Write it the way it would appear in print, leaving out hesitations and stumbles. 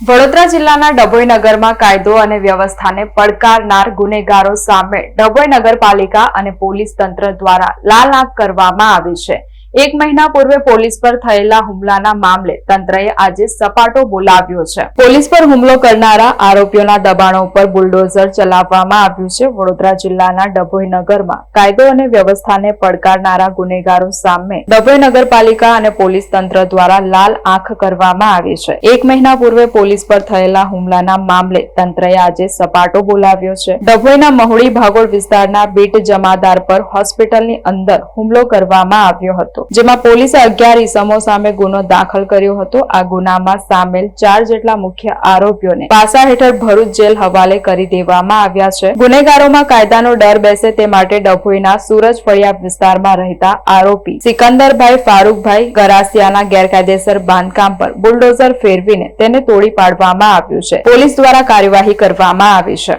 વડોદરા જિલ્લાના ડભોઈ નગરમાં કાયદો અને વ્યવસ્થાને પડકારનાર ગુનેગારો સામે ડભોઈ નગરપાલિકા અને પોલીસ તંત્ર દ્વારા લાલ આંખ કરવામાં આવી છે। એક મહિના પૂર્વે પોલીસ પર થયેલા હુમલાના મામલે તંત્રએ આજે સપાટો બોલાવ્યો છે। પોલીસ પર હુમલો કરનારા આરોપીઓના દબાણો ઉપર બુલડોઝર ચલાવવામાં આવ્યું છે। વડોદરા જિલ્લાના ડભોઈ નગરમાં કાયદો અને વ્યવસ્થાને પડકારનારા ગુનેગારો સામે ડભોઈ નગરપાલિકા અને પોલીસ તંત્ર દ્વારા લાલ આંખ કરવામાં આવી છે। એક મહિના પૂર્વે પોલીસ પર થયેલા હુમલાના મામલે તંત્રએ આજે સપાટો બોલાવ્યો છે। ડભોઈના મહુડી ભાગોળ વિસ્તારના બીટ જમાદાર પર હોસ્પિટલની અંદર હુમલો કરવામાં આવ્યો હતો, જેમાં પોલીસે 11 ઈસમો સામે ગુનો દાખલ કર્યો હતો। આ ગુનામાં સામેલ 4 જેટલા મુખ્ય આરોપીઓને પાસા હેઠળ ભરૂચ જેલ હવાલે કરી દેવામાં આવ્યા છે। ગુનેગારોમાં કાયદાનો ડર બેસે તે માટે ડભોઈના સુરજ ફળિયા વિસ્તારમાં રહેતા આરોપી સિકંદરભાઈ ફારૂકભાઈ ગરાસિયાના ગેરકાયદેસર બાંધકામ પર બુલડોઝર ફેરવીને તેને તોડી પાડવામાં આવ્યું છે। પોલીસ દ્વારા કાર્યવાહી કરવામાં આવી છે।